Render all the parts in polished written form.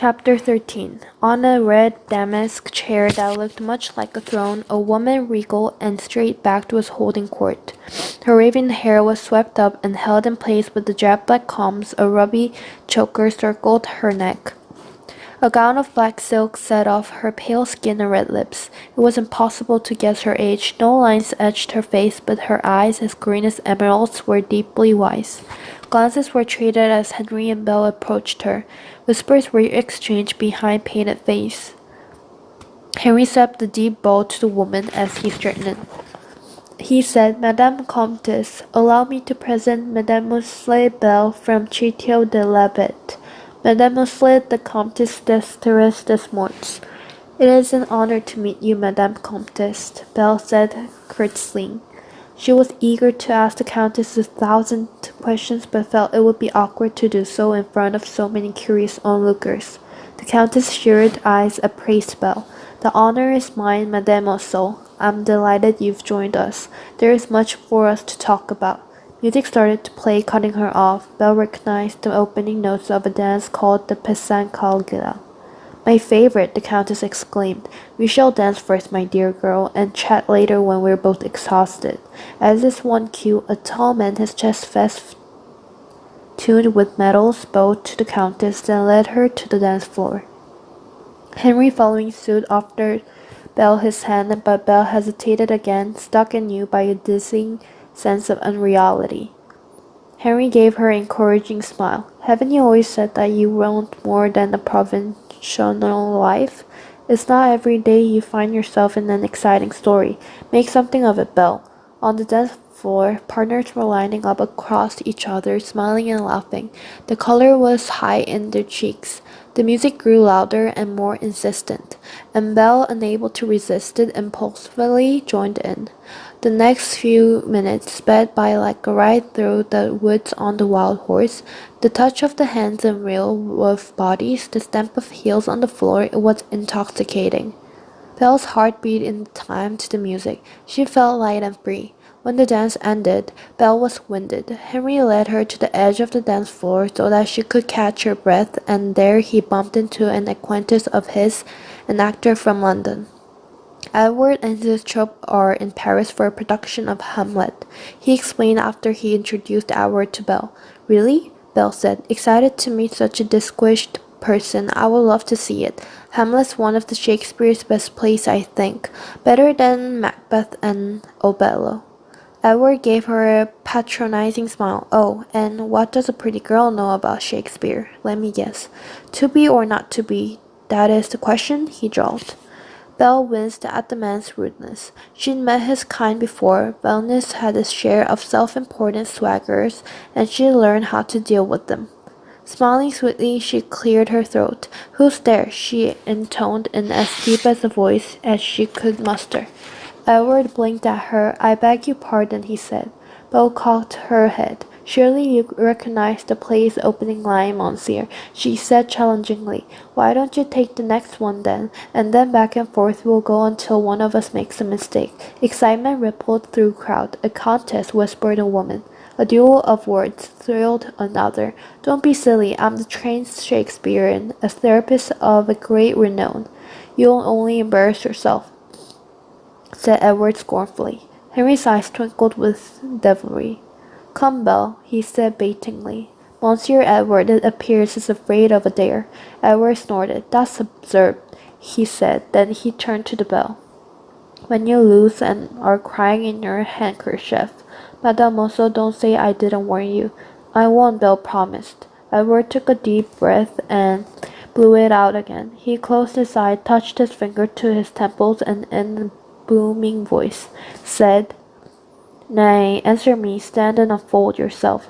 Chapter 13. On a red damask chair that looked much like a throne, a woman regal and straight-backed was holding court. Her raven hair was swept up and held in place with the jet-black combs. A ruby choker circled her neck. A gown of black silk set off her pale skin and red lips. It was impossible to guess her age. No lines etched her face, but her eyes, as green as emeralds, were deeply wise. Glances were traded as Henry and Belle approached her. Whispers were exchanged behind painted face. Henry stepped a deep bow to the woman as he straightened. He said, "Madame Comtesse, allow me to present Mademoiselle Belle from Château de la Bête. Mademoiselle the Comtesse d'Esteres Desmours." "It is an honor to meet you, Madame Comtesse," Belle said, curtsying. She was eager to ask the Countess 1,000 questions, but felt it would be awkward to do so in front of so many curious onlookers. The Countess' shrewd eyes appraised Belle. "The honor is mine, Mademoiselle. I'm delighted you've joined us. There is much for us to talk about." Music started to play, cutting her off. Belle recognized the opening notes of a dance called the Pisacalgila. "My favorite," the Countess exclaimed. "We shall dance first, my dear girl, and chat later when we're both exhausted." As this one cue, a tall man, his chest festooned with medals, bowed to the Countess, then led her to the dance floor. Henry, following suit, offered Belle his hand, but Belle hesitated again, struck anew by a dizzying sense of unreality. Henry gave her an encouraging smile. "Haven't you always said that you want more than a provincial life? It's not every day you find yourself in an exciting story. Make something of it, Belle." On the dance floor, partners were lining up across each other, smiling and laughing. The color was high in their cheeks. The music grew louder and more insistent, and Belle, unable to resist it, impulsively joined in. The next few minutes sped by like a ride through the woods on the wild horse. The touch of the hands and reel of bodies, the stamp of heels on the floor, it was intoxicating. Belle's heart beat in time to the music. She felt light and free. When the dance ended, Belle was winded. Henry led her to the edge of the dance floor so that she could catch her breath, and there he bumped into an acquaintance of his, an actor from London. "Edward and his troupe are in Paris for a production of Hamlet," he explained after he introduced Edward to Belle. "Really?" Belle said, excited to meet such a distinguished person. "I would love to see it. Hamlet's one of the Shakespeare's best plays, I think. Better than Macbeth and Othello." Edward gave her a patronizing smile. "Oh, and what does a pretty girl know about Shakespeare? Let me guess. To be or not to be, that is the question," he drawled. Belle winced at the man's rudeness. She'd met his kind before. Venice had its share of self-important swaggers, and she'd learned how to deal with them. Smiling sweetly, she cleared her throat. "Who's there?" she intoned in as deep a voice as she could muster. Edward blinked at her. "I beg your pardon," he said. Belle cocked her head. "Surely you recognize the play's opening line, monsieur," she said challengingly. "Why don't you take the next one then? And then back and forth we'll go until one of us makes a mistake." Excitement rippled through the crowd. "A contest," whispered a woman. "A duel of words," thrilled another. "Don't be silly. I'm the trained Shakespearean, a therapist of a great renown." "You'll only embarrass yourself," said Edward scornfully. Henry's eyes twinkled with devilry. "Come, Belle," he said baitingly. "Monsieur Edward, it appears, is afraid of a dare." Edward snorted. "That's absurd," he said. Then he turned to the Belle. "When you lose and are crying in your handkerchief, Mademoiselle, don't say I didn't warn you." "I won't," Belle promised. Edward took a deep breath and blew it out again. He closed his eye, touched his finger to his temples, and in a booming voice said, "Nay, answer me, stand and unfold yourself."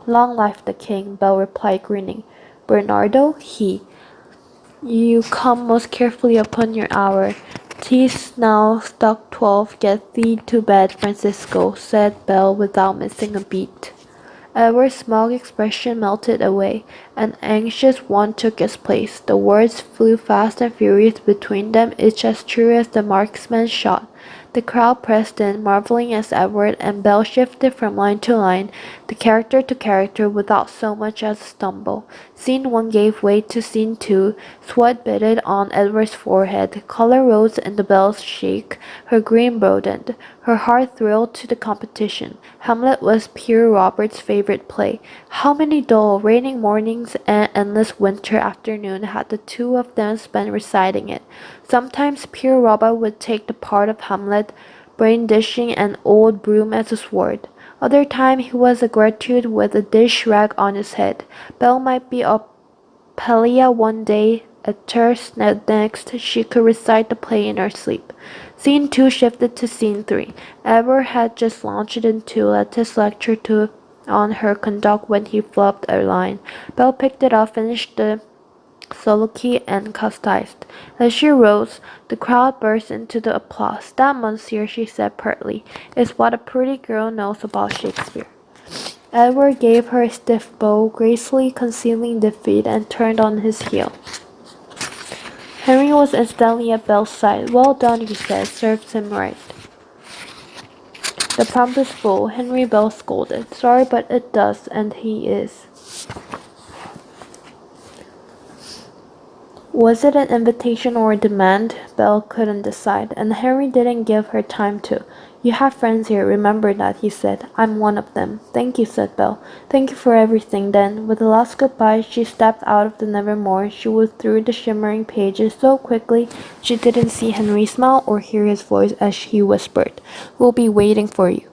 "Long life the king," Belle replied, grinning. "Bernardo, he. You come most carefully upon your hour. 'Tis now struck 12. Get thee to bed, Francisco," said Belle without missing a beat. Edward's smug expression melted away. An anxious one took its place. The words flew fast and furious between them, each as true as the marksman's shot. The crowd pressed in, marveling as Edward and Belle shifted from line to line. the character to character without so much as a stumble. Scene 1 gave way to Scene 2. Sweat beaded on Edward's forehead. Color rose in the Belle's cheek. Her grin broadened. Her heart thrilled to the competition. Hamlet was Pierre Robert's favorite play. How many dull, raining mornings and endless winter afternoons had the two of them spent reciting it? Sometimes Pierre Robert would take the part of Hamlet, brandishing an old broom as a sword. Other time he was a Gertrude with a dish rag on his head. Belle might be a Pelia one day, a Tierce next. She could recite the play in her sleep. Scene 2 shifted to Scene 3. Edward had just launched into Lettice's lecture on her conduct when he flubbed a line. Belle picked it up, finished the soliloquy, and chastised. As she rose, the crowd burst into the applause. That, monsieur, she said pertly, is what a pretty girl knows about Shakespeare. Edward gave her a stiff bow, gracefully concealing defeat, and turned on his heel. Henry was instantly at Belle's side. Well done, he said. Serves him right. The prompt is full, Henry Belle scolded. Sorry, but it does, and he is. Was it an invitation or a demand? Belle couldn't decide, and Henry didn't give her time to. You have friends here, remember that, he said. I'm one of them. Thank you, said Belle. Thank you for everything, then. With a last goodbye, she stepped out of the Nevermore. She was through the shimmering pages so quickly she didn't see Henry smile or hear his voice as he whispered, We'll be waiting for you.